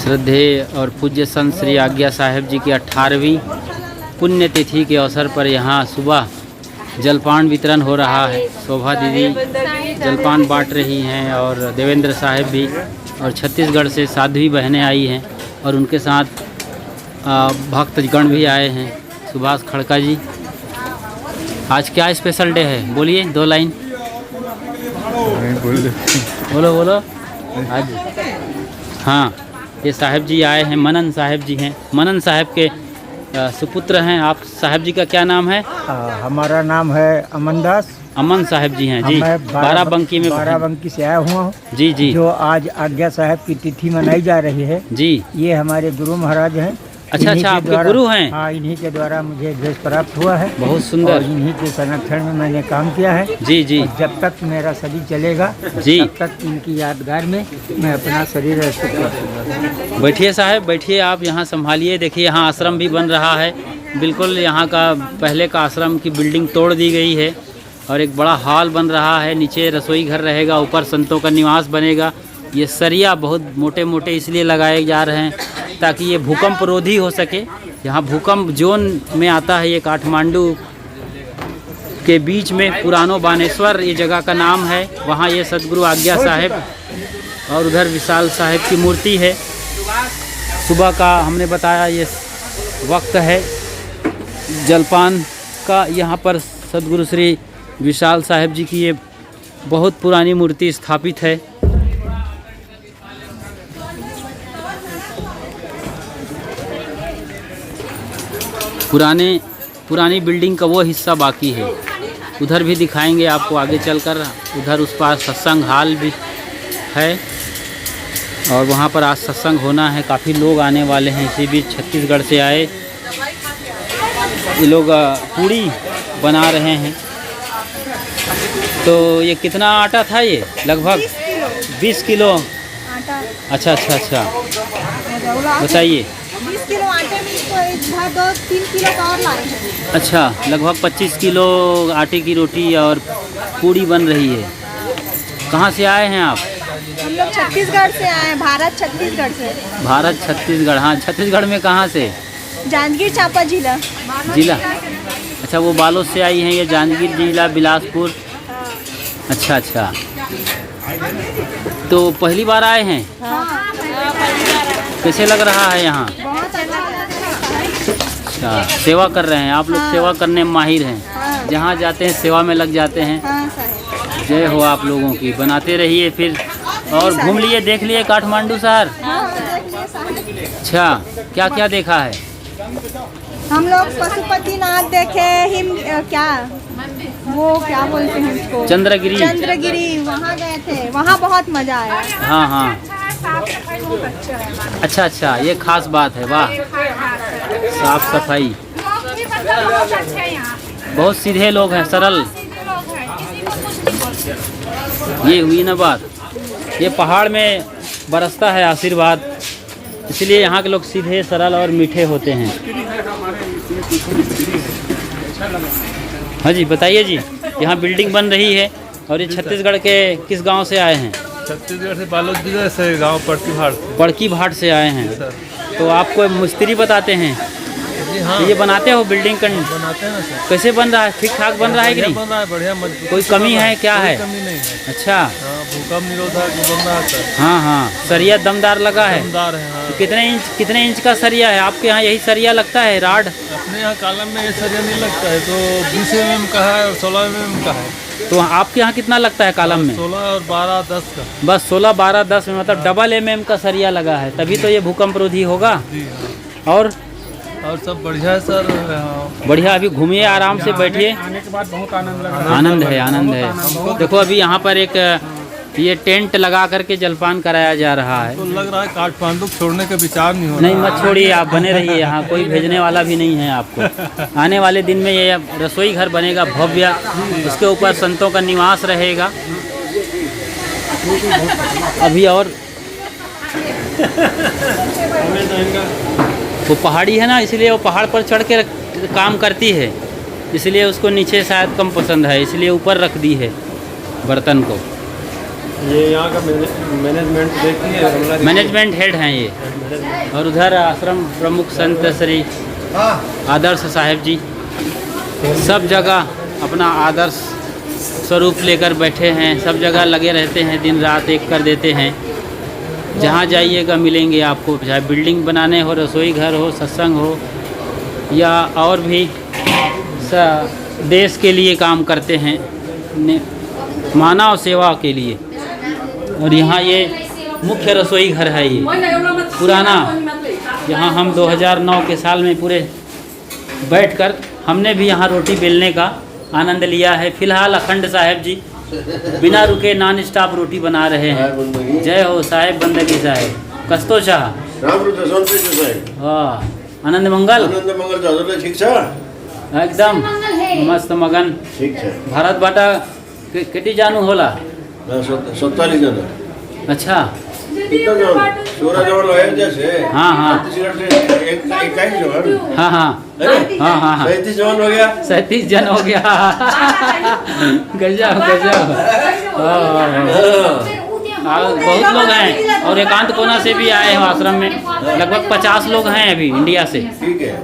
श्रद्धेय और पूज्य संत श्री आज्ञा साहेब जी की 18वीं पुण्यतिथि के अवसर पर यहाँ सुबह जलपान वितरण हो रहा है। शोभा दीदी जलपान बांट रही हैं और देवेंद्र साहब भी, और छत्तीसगढ़ से साध्वी बहनें आई हैं और उनके साथ भक्तगण भी आए हैं। सुभाष खड़का जी, आज क्या स्पेशल डे है? बोलिए 2 लाइन। बोलो बोलो। आज हाँ, ये साहब जी आए हैं, मनन साहब जी हैं। मनन साहब के सुपुत्र हैं आप। साहब जी का क्या नाम है? हमारा नाम है अमन दास। अमन साहब जी हैं जी। बाराबंकी में, बाराबंकी से आया हुआ हूँ जी जी। जो आज आज्ञा साहब की तिथि मनाई जा रही है जी। ये हमारे गुरु महाराज हैं। अच्छा अच्छा, आपके गुरु हैं? हाँ, इन्हीं के द्वारा मुझे भेष प्राप्त हुआ है। बहुत सुंदर। और इन्हीं के संरक्षण में मैंने काम किया है जी जी। और जब तक मेरा शरीर चलेगा जी, तब तक इनकी यादगार में मैं अपना शरीर रखूँगा। बैठिए साहब, बैठिए आप, यहाँ संभालिए। देखिए यहाँ आश्रम भी बन रहा है। बिल्कुल यहाँ का पहले का आश्रम की बिल्डिंग तोड़ दी गई है और एक बड़ा हॉल बन रहा है। नीचे रसोई घर रहेगा, ऊपर संतों का निवास बनेगा। ये सरिया बहुत मोटे मोटे इसलिए लगाए जा रहे हैं ताकि ये भूकंप रोधी हो सके। यहाँ भूकंप जोन में आता है ये काठमांडू के बीच में पुरानो बानेश्वर ये जगह का नाम है। वहाँ ये सदगुरु आज्ञा साहेब और उधर विशाल साहेब की मूर्ति है। सुबह का हमने बताया ये वक्त है जलपान का। यहाँ पर सदगुरु श्री विशाल साहेब जी की ये बहुत पुरानी मूर्ति स्थापित है। पुरानी बिल्डिंग का वो हिस्सा बाकी है, उधर भी दिखाएंगे आपको आगे चलकर। उधर उस पास सत्संग हॉल भी है और वहाँ पर आज सत्संग होना है। काफ़ी लोग आने वाले हैं। इसी बीच छत्तीसगढ़ से आए ये लोग पूड़ी बना रहे हैं। तो ये कितना आटा था? ये लगभग 20 किलो आटा। अच्छा अच्छा अच्छा, बताइए। 20 किलो आटे में इसको 2-3 किलो का और लाए हैं। अच्छा, लगभग 25 किलो आटे की रोटी और पूड़ी बन रही है। कहाँ से आए हैं आप? हम लोग छत्तीसगढ़ से आए हैं, भारत छत्तीसगढ़ से। भारत छत्तीसगढ़, हाँ। छत्तीसगढ़ में कहाँ से? जांजगीर चांपा जिला। अच्छा, वो बालोद से आई हैं ये। जांजगीर जिला, बिलासपुर। अच्छा अच्छा, तो पहली बार आए हैं? कैसे लग रहा है यहाँ? अच्छा, सेवा कर रहे हैं आप लोग। सेवा करने में माहिर हैं। जहाँ जाते हैं सेवा में लग जाते हैं। जय हो आप लोगों की। बनाते रहिए फिर, और घूम लिए, देख लिए काठमांडू शहर। अच्छा, क्या क्या देखा है? हम लोग पशुपतिनाथ देखे, क्या बोलते हैं उसको, चंद्रगिरी वहाँ गए थे। वहाँ बहुत मजा आया। हाँ हाँ, अच्छा अच्छा, ये खास बात है। वाह, साफ सफाई, बहुत सीधे लोग हैं, सरल। ये हुई ना बात। ये पहाड़ में बरसता है आशीर्वाद, इसलिए यहाँ के लोग सीधे सरल और मीठे होते हैं। हाँ जी, बताइए जी। यहाँ बिल्डिंग बन रही है और ये छत्तीसगढ़ के किस गांव से आए हैं? छत्तीसगढ़ से बालोद जिले से, गांव पड़की भाट से आए हैं। तो आपको मिस्त्री बताते हैं? हाँ। ये बनाते हो बिल्डिंग बनाते हैं ना सर। कैसे बन रहा है? ठीक ठाक बन रहा है कि नहीं? बन रहा है, बढ़िया मजबूत। कोई कमी है क्या? है कमी नहीं है। अच्छा, भूकंप निरोधक बन रहा है सर। हाँ हाँ, सरिया दमदार लगा है। दमदार है हाँ। तो कितने इंच का सरिया है आपके यहाँ? यही सरिया लगता है राड? अपने यहाँ कॉलम में ये सरिया नहीं लगता है, तो 20 mm का है और 16 mm का है। तो आपके यहाँ कितना लगता है कॉलम में? 16 और 12, 10 का। बस 16, 12, 10 में, मतलब डबल MM का सरिया लगा है, तभी तो ये भूकंप रोधी होगा। जी। और सब बढ़िया है सर। बढ़िया। अभी घूमिए, आराम से बैठिए। आने के बाद बहुत आनंद लगा। आनंद है। देखो अभी यहाँ पर एक ये टेंट लगा करके जलपान कराया जा रहा है। तो लग रहा है काठमांडू छोड़ने का विचार नहीं हो रहा। नहीं, मत छोड़िए, आप बने रहिए यहाँ। कोई भेजने वाला भी नहीं है आपको। आने वाले दिन में ये रसोई घर बनेगा भव्य, उसके ऊपर संतों का निवास रहेगा। अभी और वो पहाड़ी है ना, इसलिए वो पहाड़ पर चढ़ के काम करती है, इसलिए उसको नीचे शायद कम पसंद है, इसलिए ऊपर रख दी है बर्तन को। ये यहाँ का मैनेजमेंट देखिए, मैनेजमेंट हेड हैं ये। और उधर आश्रम प्रमुख संत श्री आदर्श साहेब जी सब जगह अपना आदर्श स्वरूप लेकर बैठे हैं, सब जगह लगे रहते हैं, दिन रात एक कर देते हैं। जहाँ जाइएगा मिलेंगे आपको, चाहे बिल्डिंग बनाने हो, रसोई घर हो, सत्संग हो, या और भी देश के लिए काम करते हैं, मानव सेवा के लिए। और यहाँ ये मुख्य रसोई घर है, ये पुराना। यहाँ हम 2009 के साल में पूरे बैठकर हमने भी यहाँ रोटी बेलने का आनंद लिया है। फिलहाल अखंड साहब जी बिना रुके नॉन स्टॉप रोटी बना रहे हैं। जय हो साहेब बंदगी साहेब। कस्तो शाह वाह, आनंद मंगल ठीक छ एकदम मस्त मगन। ठीक छ भारत बाटा केटी जानु होला? 47 जना। अच्छा, कितना जन? 16 जन अयोध्या से। हाँ हाँ छत्तीसगढ़ से 21 जन। हाँ हाँ अरे हाँ हाँ हाँ 37 जन हो गया। 37 जन हो गया। गजब गजब। बहुत लोग हैं और एकांत कोना से भी आए हैं आश्रम में। लगभग 50 लोग हैं अभी इंडिया से। ठीक है।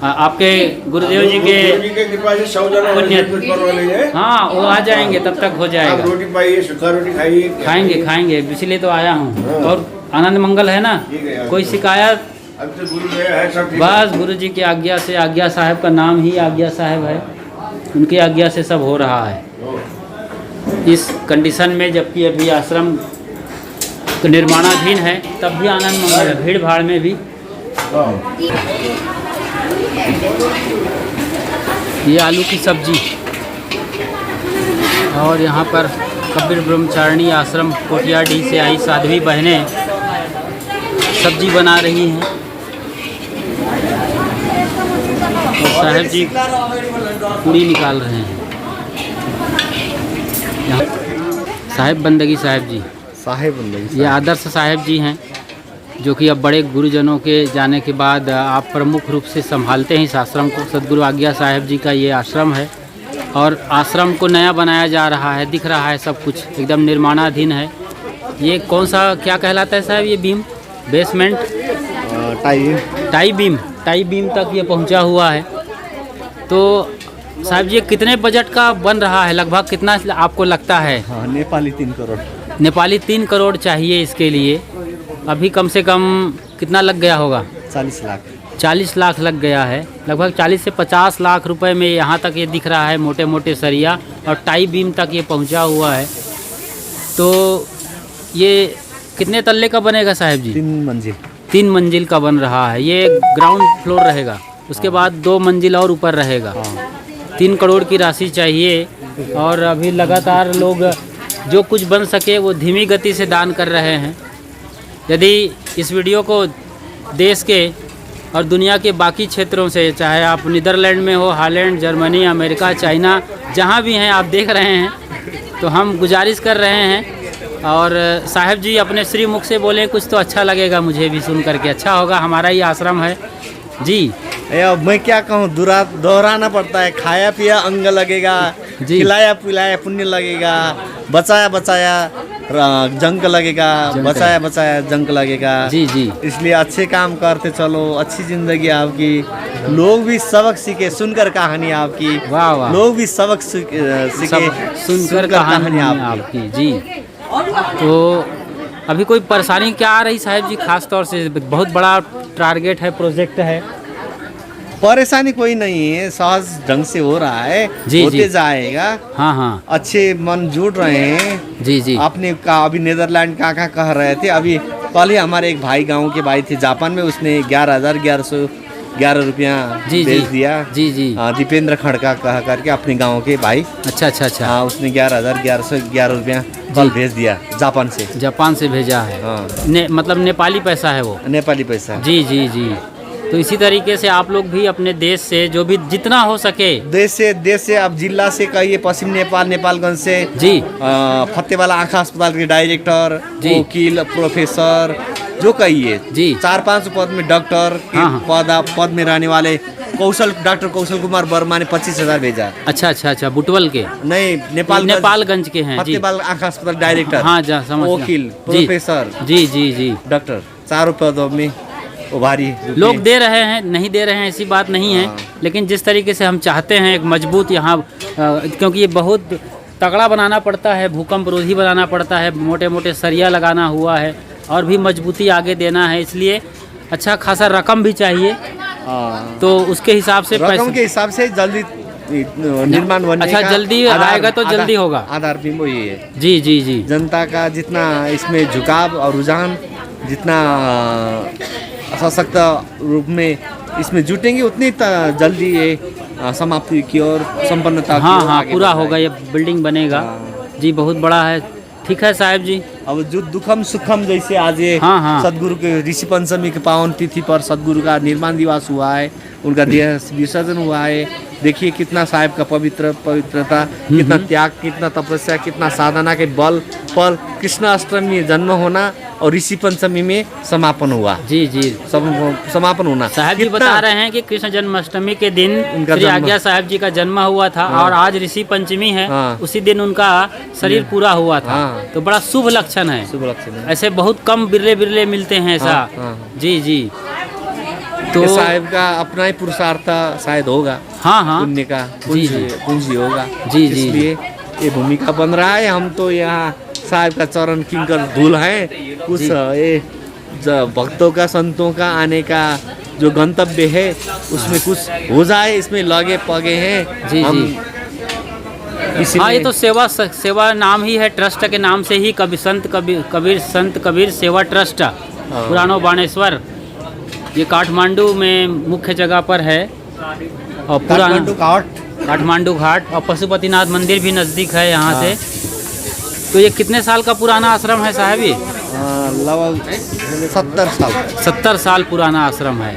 आपके गुरुदेव जी के कृपा से 100 जना पुण्य। हाँ, वो आ जाएंगे, तब तक हो आप जाएगा। रोटी पाइए, सूखा रोटी खाइए। खाएंगे खाएंगे, इसलिए तो आया हूँ। और आनंद मंगल है ना? ठीक है। कोई शिकायत? अब तो गुरु है सब ठीक। बस गुरु जी की आज्ञा से, आज्ञा साहब का नाम ही आज्ञा साहब है, उनकी आज्ञा से सब हो रहा है इस कंडीशन में। जबकि अभी आश्रम निर्माणाधीन है, तब भी आनंद मंगल है, भीड़ भाड़ में भी। ये आलू की सब्जी। और यहाँ पर कबीर ब्रह्मचारिणी आश्रम कोटियाडी से आई साध्वी बहनें सब्जी बना रही हैं। और साहब जी पूड़ी निकाल रहे हैं। साहेब बंदगी साहब जी, साहेब बंदगी ये आदर्श साहेब जी हैं, जो कि अब बड़े गुरुजनों के जाने के बाद आप प्रमुख रूप से संभालते हैं इस आश्रम को। सदगुरु आज्ञा साहेब जी का ये आश्रम है और आश्रम को नया बनाया जा रहा है, दिख रहा है सब कुछ एकदम निर्माणाधीन है। ये कौन सा क्या कहलाता है साहब? ये बीम बेसमेंट टाई बीम तक ये पहुंचा हुआ है। तो साहब जी कितने बजट का बन रहा है? लगभग कितना आपको लगता है? हाँ, नेपाली 3 करोड़। नेपाली 3 करोड़ चाहिए इसके लिए। अभी कम से कम कितना लग गया होगा? 40 लाख। 40 लाख लग गया है। लगभग 40 से 50 लाख रुपए में यहाँ तक ये दिख रहा है, मोटे मोटे सरिया और टाई बीम तक ये पहुँचा हुआ है। तो ये कितने तल्ले का बनेगा साहब जी? 3 मंजिल का बन रहा है। ये ग्राउंड फ्लोर रहेगा, उसके बाद 2 मंजिल और ऊपर रहेगा। 3 करोड़ की राशि चाहिए। और अभी लगातार लोग जो कुछ बन सके वो धीमी गति से दान कर रहे हैं। यदि इस वीडियो को देश के और दुनिया के बाकी क्षेत्रों से, चाहे आप नीदरलैंड में हो, हॉलैंड, जर्मनी, अमेरिका, चाइना, जहाँ भी हैं आप देख रहे हैं, तो हम गुजारिश कर रहे हैं। और साहब जी अपने श्री मुख से बोलें कुछ तो अच्छा लगेगा, मुझे भी सुन करके अच्छा होगा। हमारा ही आश्रम है जी। मैं क्या कहूँ, दोहराना पड़ता है। खाया पिया अंग लगेगा, खिलाया पिलाया पुण्य लगेगा, बचाया बचाया जंक लगेगा, बचाया बचाया जंक लगेगा। जी जी। इसलिए अच्छे काम करते चलो, अच्छी जिंदगी आपकी, लोग भी सबक सीखे सुनकर कहानी आपकी। वाह वाह। लोग भी सबक सीखे सुनकर कहानी आपकी जी। तो अभी कोई परेशानी क्या आ रही साहब जी? खास तौर से बहुत बड़ा टारगेट है, प्रोजेक्ट है। परेशानी कोई नहीं है, सहज ढंग से हो रहा है, होते जाएगा। हाँ हाँ, अच्छे मन जुड़ रहे हैं जी जी। आपने कहा अभी नीदरलैंड कहाँ कह रहे थे, अभी कल ही हमारे एक भाई गांव के भाई थे जापान में, उसने 11,1111 रुपया भेज दिया। जी जी। दीपेंद्र खड़का कह करके अपने गांव के भाई। अच्छा अच्छा अच्छा। हाँ, उसने 11,1111 रुपया कल भेज दिया जापान से भेजा है। हाँ। मतलब नेपाली पैसा है वो? नेपाली पैसा। जी जी जी। तो इसी तरीके से आप लोग भी अपने देश से जो भी जितना हो सके, देश से आप जिला से कहिए, पश्चिम नेपाल, नेपालगंज से जी, फतेवाला आँखा अस्पताल के डायरेक्टर, वकील, प्रोफेसर, जो कहिए जी, 4-5 पद में डॉक्टर के पद में रहने वाले डॉक्टर कौशल कुमार वर्मा ने 25,000 भेजा। अच्छा, बुटवल के नहीं, नेपालगंज के हैं जी। फतेहबाल आँख अस्पताल डायरेक्टर, हाँ जा समझ गया। वकील, जी, प्रोफेसर, जी डॉक्टर, चारों पदों में उभारी लोग दे रहे हैं, नहीं दे रहे हैं ऐसी बात नहीं है, लेकिन जिस तरीके से हम चाहते हैं एक मजबूत यहाँ, क्योंकि ये बहुत तगड़ा बनाना पड़ता है, भूकंप रोधी बनाना पड़ता है, मोटे मोटे सरिया लगाना हुआ है और भी मजबूती आगे देना है, इसलिए अच्छा खासा रकम भी चाहिए। तो उसके हिसाब से रकम के हिसाब से जल्दी निर्माण बनने अच्छा का जल्दी आएगा तो जल्दी होगा। आधार भी वही है जी। जनता का जितना इसमें झुकाव और रुझान, जितना सशक्त रूप में इसमें जुटेंगे, उतनी जल्दी ये समाप्ति की और संपन्नता की ओर हाँ आगे पूरा बढ़ाएगा। होगा, ये बिल्डिंग बनेगा जी, बहुत बड़ा है। ठीक है साहब जी। अब जो दुखम सुखम जैसे आज ये हाँ। सदगुरु के ऋषि पंचमी के पावन तिथि पर सदगुरु का निर्माण दिवस हुआ है, उनका देह विसर्जन हुआ है। देखिए कितना साहिब का पवित्रता, कितना त्याग, कितना तपस्या, कितना साधना के बल पर कृष्ण अष्टमी में जन्म होना और ऋषि पंचमी में समापन हुआ। जी समापन होना। साहब जी बता रहे हैं कि कृष्ण जन्माष्टमी के दिन उनका श्री जन्म- आज्ञा साहब जी का जन्म हुआ था और आज ऋषि पंचमी है, हाँ। उसी दिन उनका शरीर पूरा हुआ था। हाँ। तो बड़ा शुभ लक्षण है। शुभ लक्षण है। ऐसे बहुत कम बिरले मिलते हैं ऐसा। हाँ। जी तो साहिब का अपना ही पुरुषार्थ शायद होगा, हाँ पुण्य का जी। पूंजी होगा। जी। इसलिए ये भूमिका बन रहा है। हम तो यहाँ साहिब का चरण किंकर धूल है। कुछ ये भक्तों का, संतों का आने का जो गंतव्य है उसमें कुछ हो जाए, इसमें लगे पगे हैं। जी। हाँ, ये तो सेवा नाम ही है, ट्रस्ट के नाम से ही संत कबीर सेवा ट्रस्ट पुरानो बाणेश्वर, ये काठमांडू में मुख्य जगह पर है और काठमांडू घाट और पशुपतिनाथ मंदिर भी नज़दीक है यहाँ से। तो ये कितने साल का पुराना आश्रम है साहब? ये लगभग 70 साल पुराना आश्रम है।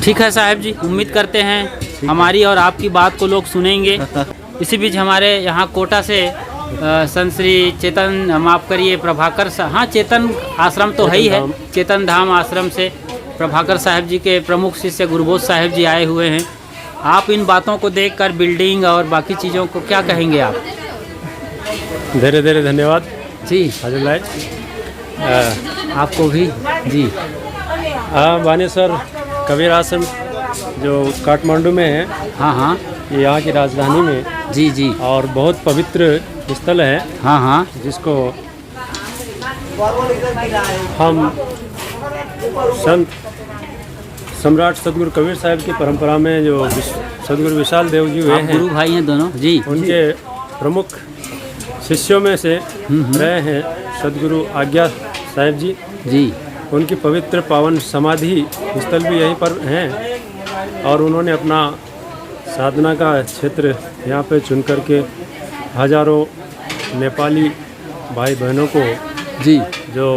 ठीक है साहब जी, उम्मीद करते हैं हमारी और आपकी बात को लोग सुनेंगे। इसी बीच हमारे यहाँ कोटा से संत श्री चेतन, माफ़ करिए, प्रभाकर, हाँ चेतन आश्रम तो है ही है, चेतन धाम आश्रम से प्रभाकर साहब जी के प्रमुख शिष्य गुरुबोध साहब जी आए हुए हैं। आप इन बातों को देखकर बिल्डिंग और बाकी चीज़ों को क्या कहेंगे आप? धीरे धन्यवाद जी हाजिर लाए। आपको भी जी। बानेश्वर कबीर आश्रम जो काठमांडू में है, हाँ ये यहाँ की राजधानी में जी और बहुत पवित्र स्थल है। हाँ जिसको हम संत सम्राट सदगुरु कबीर साहब की परंपरा में जो सदगुरु विशाल देव जी हुए हैं, गुरु भाई हैं दोनों जी, उनके प्रमुख शिष्यों में से रहे हैं सदगुरु आज्ञा साहब जी। उनकी पवित्र पावन समाधि स्थल भी यहीं पर हैं और उन्होंने अपना साधना का क्षेत्र यहाँ पे चुन करके हजारों नेपाली भाई बहनों को जी जो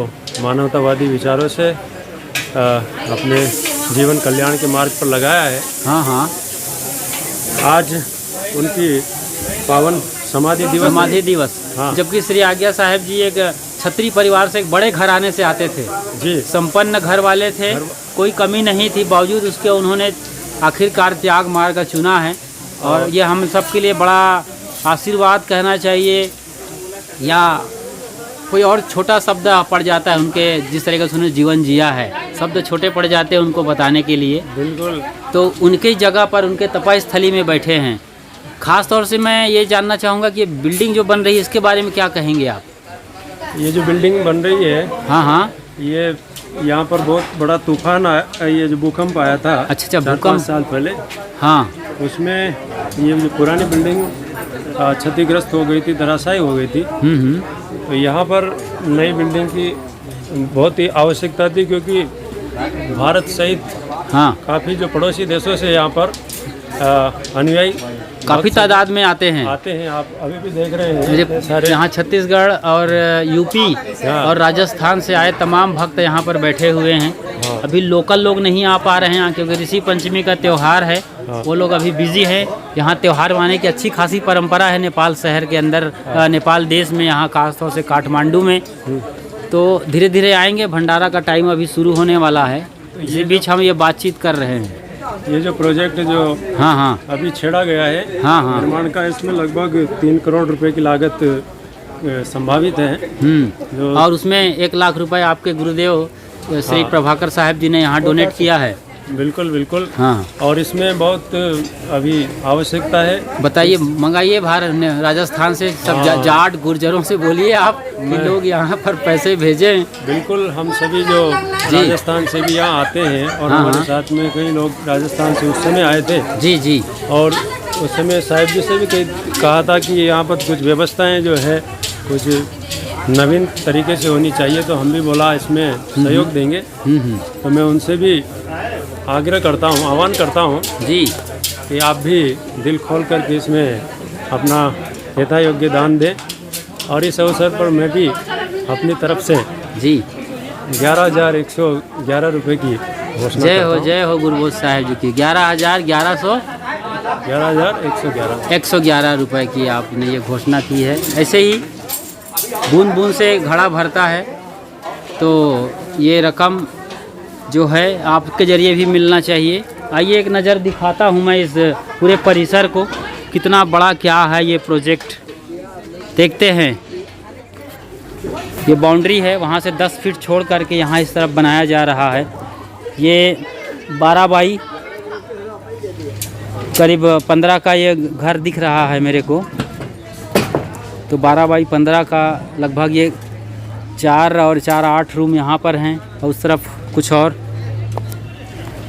मानवतावादी विचारों से अपने जीवन कल्याण के मार्ग पर लगाया है। हाँ आज उनकी पावन समाधि दिवस हाँ। जबकि श्री आज्ञा साहब जी एक छत्री परिवार से, एक बड़े घराने से आते थे जी, संपन्न घर वाले थे, कोई कमी नहीं थी, बावजूद उसके उन्होंने आखिरकार त्याग मार्ग चुना है। और ये हम सब के लिए बड़ा आशीर्वाद कहना चाहिए, या कोई और छोटा शब्द पड़ जाता है उनके, जिस तरीके से उन्होंने जीवन जिया है, शब्द छोटे पड़ जाते हैं उनको बताने के लिए। बिल्कुल। तो उनकी जगह पर, उनके तपस्थली में बैठे हैं। ख़ास तौर से मैं ये जानना चाहूँगा कि ये बिल्डिंग जो बन रही है इसके बारे में क्या कहेंगे आप? ये जो बिल्डिंग बन रही है, हाँ ये यहाँ पर बहुत बड़ा तूफान आया, ये जो भूकंप आया था। अच्छा, 4-5 भूकंप साल पहले, हाँ, उसमें ये जो पुरानी बिल्डिंग क्षतिग्रस्त हो गई थी, धराशायी हो गई थी। तो यहाँ पर नई बिल्डिंग की बहुत ही आवश्यकता थी, क्योंकि भारत सहित हाँ काफ़ी जो पड़ोसी देशों से यहाँ पर अनुयायी काफ़ी तादाद में आते हैं। आप अभी भी देख रहे हैं मुझे सारे। यहाँ छत्तीसगढ़ और यूपी और राजस्थान से आए तमाम भक्त यहाँ पर बैठे हुए हैं। अभी लोकल लोग नहीं आ पा रहे हैं क्योंकि ऋषि पंचमी का त्यौहार है, वो लोग अभी बिजी हैं। यहाँ त्यौहार माने की अच्छी खासी परंपरा है नेपाल शहर के अंदर, नेपाल देश में, यहाँ खासतौर से काठमांडू में। तो धीरे धीरे आएंगे, भंडारा का टाइम अभी शुरू होने वाला है। इसी बीच हम ये बातचीत कर रहे हैं। ये जो प्रोजेक्ट जो हाँ हाँ अभी छेड़ा गया है हाँ हाँ निर्माण का, इसमें लगभग 3 करोड़ रुपए की लागत संभावित है। जो और उसमें 1 लाख रुपए आपके गुरुदेव श्री प्रभाकर साहब जी ने यहाँ डोनेट किया है। बिल्कुल बिल्कुल। हाँ, और इसमें बहुत अभी आवश्यकता है। बताइए, मंगाइए बाहर राजस्थान से सब जाट गुर्जरों से बोलिए आप कि लोग यहाँ पर पैसे भेजें। बिल्कुल, हम सभी जो राजस्थान से भी यहाँ आते हैं और हमारे साथ में कई लोग राजस्थान से उस समय आए थे। जी जी। और उस समय साहिब जी से भी कहा था कि यहाँ पर कुछ व्यवस्थाएं जो है कुछ नवीन तरीके से होनी चाहिए, तो हम भी बोला इसमें सहयोग देंगे। तो मैं उनसे भी आग्रह करता हूँ, आह्वान करता हूँ जी कि आप भी दिल खोल करके इसमें अपना यथायोग्य दान दें। और इस अवसर पर मैं भी अपनी तरफ से जी 11,111 रुपये की घोषणा जय हो गुरुबोध साहिब जी की। 11,111 रुपए की आपने ये घोषणा की है। ऐसे ही बूंद बूंद से घड़ा भरता है, तो ये रकम जो है आपके ज़रिए भी मिलना चाहिए। आइए एक नज़र दिखाता हूँ मैं इस पूरे परिसर को, कितना बड़ा क्या है ये प्रोजेक्ट। देखते हैं, ये बाउंड्री है, वहाँ से 10 फीट छोड़ करके यहाँ इस तरफ बनाया जा रहा है। ये 12 बाई करीब 15 का ये घर दिख रहा है मेरे को, तो 12 बाई 15 का लगभग ये 4 और 4 8 रूम यहाँ पर हैं, और उस तरफ कुछ और।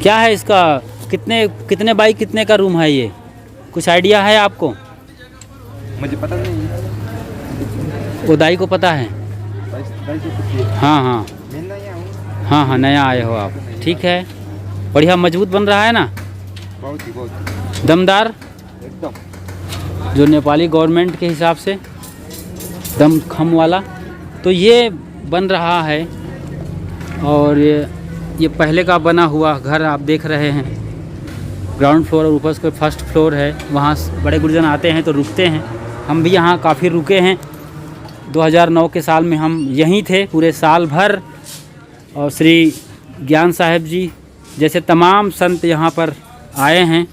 क्या है इसका, कितने बाई कितने का रूम है ये, कुछ आइडिया है आपको? मुझे पता नहीं। वो दाई को पता है? हाँ हाँ हाँ हाँ, नया आए हो आप, ठीक है। बढ़िया मजबूत बन रहा है ना, बहुत ही दमदार एकदम, जो नेपाली गवर्नमेंट के हिसाब से दम खम वाला। तो ये बन रहा है, और ये पहले का बना हुआ घर आप देख रहे हैं। ग्राउंड फ्लोर और ऊपर से फर्स्ट फ्लोर है। वहाँ बड़े गुरुजन आते हैं तो रुकते हैं। हम भी यहाँ काफ़ी रुके हैं। 2009 के साल में हम यहीं थे पूरे साल भर, और श्री ज्ञान साहिब जी जैसे तमाम संत यहाँ पर आए हैं।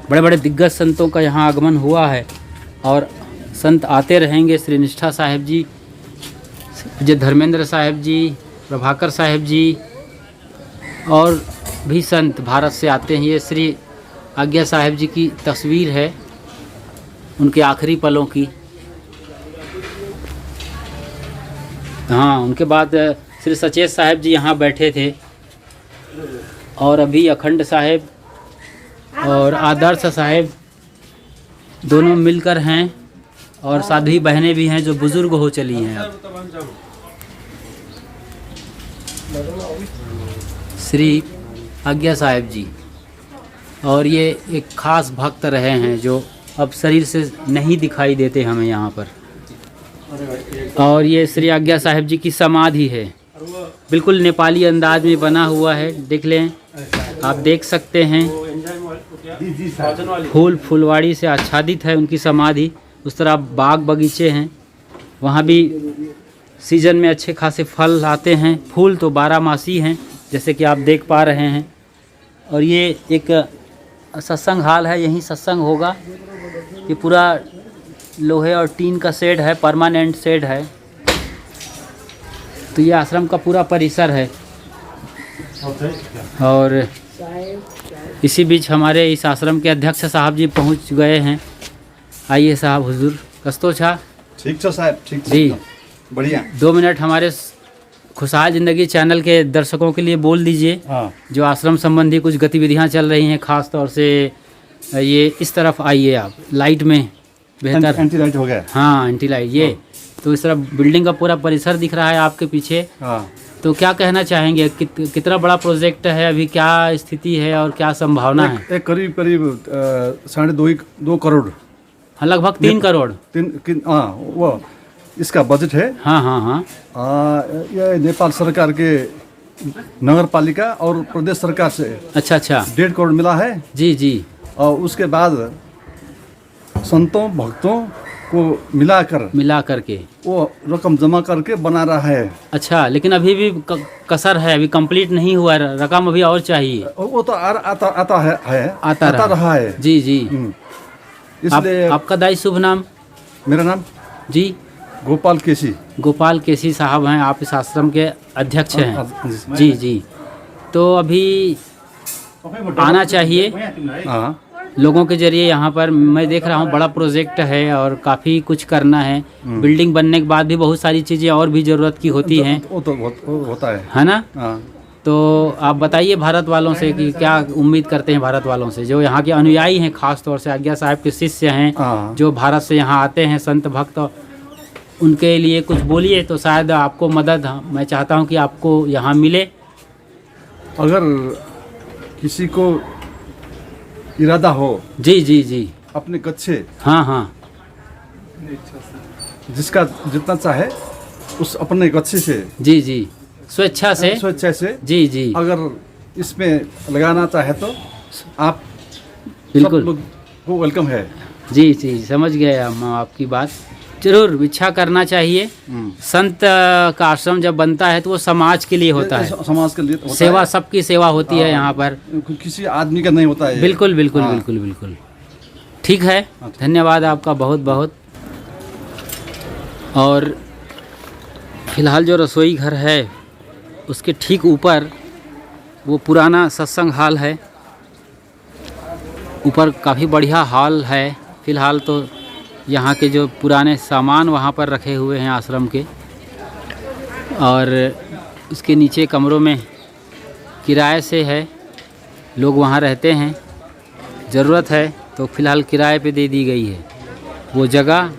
बड़े बड़े दिग्गज संतों का यहाँ आगमन हुआ है, और संत आते रहेंगे। श्री निष्ठा साहिब जी, विजय धर्मेंद्र साहिब जी, प्रभाकर साहिब जी, और भी संत भारत से आते हैं। ये श्री आज्ञा साहिब जी की तस्वीर है, उनके आखिरी पलों की। हाँ, उनके बाद श्री सचेत साहिब जी यहाँ बैठे थे, और अभी अखंड साहिब और आदर्श साहिब दोनों मिलकर हैं, और साध्वी बहनें भी हैं जो बुजुर्ग हो चली हैं अब। श्री आज्ञा साहिब जी, और ये एक खास भक्त रहे हैं जो अब शरीर से नहीं दिखाई देते हमें यहाँ पर। और ये श्री आज्ञा साहिब जी की समाधि है, बिल्कुल नेपाली अंदाज में बना हुआ है। देख लें, आप देख सकते हैं, फूल फुलवाड़ी से आच्छादित है उनकी समाधि। उस तरह बाग बगीचे हैं, वहाँ भी सीजन में अच्छे खासे फल आते हैं। फूल तो 12 मासी हैं, जैसे कि आप देख पा रहे हैं। और ये एक सत्संग हाल है, यहीं सत्संग होगा। ये पूरा लोहे और टीन का शेड है, परमानेंट शेड है। तो ये आश्रम का पूरा परिसर है। और इसी बीच हमारे इस आश्रम के अध्यक्ष साहब जी पहुंच गए हैं। आइए साहब, हुजूर कस्तो छा? ठीक है साहब, ठीक जी, बढ़िया। 2 मिनट हमारे खुशहाल ज़िंदगी चैनल के दर्शकों के लिए बोल दीजिए। जो आश्रम संबंधी कुछ गतिविधियां चल रही हैं, ख़ास तौर से ये इस तरफ आइए आप, लाइट में बेहतर एंटी लाइट हो गया। हाँ, एंटी लाइट। ये तो इस तरफ बिल्डिंग का पूरा परिसर दिख रहा है आपके पीछे। तो क्या कहना चाहेंगे, कितना बड़ा प्रोजेक्ट है, अभी क्या स्थिति है और क्या संभावना है? एक करीब 2.5 करोड़। हाँ, लगभग 3 करोड़। वो इसका बजट है। हाँ हाँ हाँ। ये नेपाल सरकार के नगर पालिका और प्रदेश सरकार से अच्छा 1.5 करोड़ मिला है। जी जी। और उसके बाद संतों, भक्तों को मिला करके वो रकम जमा करके बना रहा है। अच्छा, लेकिन अभी भी कसर है, अभी कंप्लीट नहीं हुआ, रकम अभी और चाहिए। वो तो आता रहा है। जी जी। इसलिए आपका दाई शुभ नाम? मेरा नाम जी गोपाल केसी। गोपाल केसी साहब हैं, आप इस आश्रम के अध्यक्ष हैं। जी जी। तो अभी आना चाहिए हाँ, लोगों के जरिए। यहाँ पर मैं देख रहा हूँ बड़ा प्रोजेक्ट है और काफ़ी कुछ करना है। बिल्डिंग बनने के बाद भी बहुत सारी चीज़ें और भी ज़रूरत की होती हैं। वो तो होता है ना? हाँ। तो आप बताइए भारत वालों से कि क्या उम्मीद करते हैं भारत वालों से, जो यहाँ के अनुयायी हैं, खास तौर से आज्ञा साहब के शिष्य हैं, जो भारत से यहाँ आते हैं, संत भक्त, उनके लिए कुछ बोलिए तो शायद आपको मदद, मैं चाहता हूँ कि आपको यहाँ मिले। अगर किसी को इरादा हो, जी जी जी, अपने गच्छे, हाँ हाँ, जिसका जितना चाहे उस अपने गच्छे से, जी जी, स्वेच्छा से, जी जी, अगर इसमें लगाना चाहे तो आप बिल्कुल सब लोग को वेलकम है। जी जी, समझ गए हम आपकी बात। जरूर इच्छा करना चाहिए। संत का आश्रम जब बनता है तो वो समाज के लिए होता है, समाज के लिए होता सेवा है। सबकी सेवा होती है यहाँ पर, किसी आदमी का नहीं होता है। बिल्कुल बिल्कुल बिल्कुल बिल्कुल। ठीक है, धन्यवाद आपका बहुत बहुत। और फिलहाल जो रसोई घर है उसके ठीक ऊपर वो पुराना सत्संग हॉल है। ऊपर काफ़ी बढ़िया हॉल है। फिलहाल तो यहाँ के जो पुराने सामान वहाँ पर रखे हुए हैं आश्रम के, और उसके नीचे कमरों में किराए से है, लोग वहाँ रहते हैं। ज़रूरत है तो फ़िलहाल किराए पे दे दी गई है वो जगह।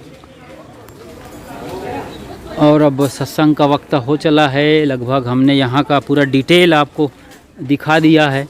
और अब सत्संग का वक्त हो चला है लगभग। हमने यहाँ का पूरा डिटेल आपको दिखा दिया है।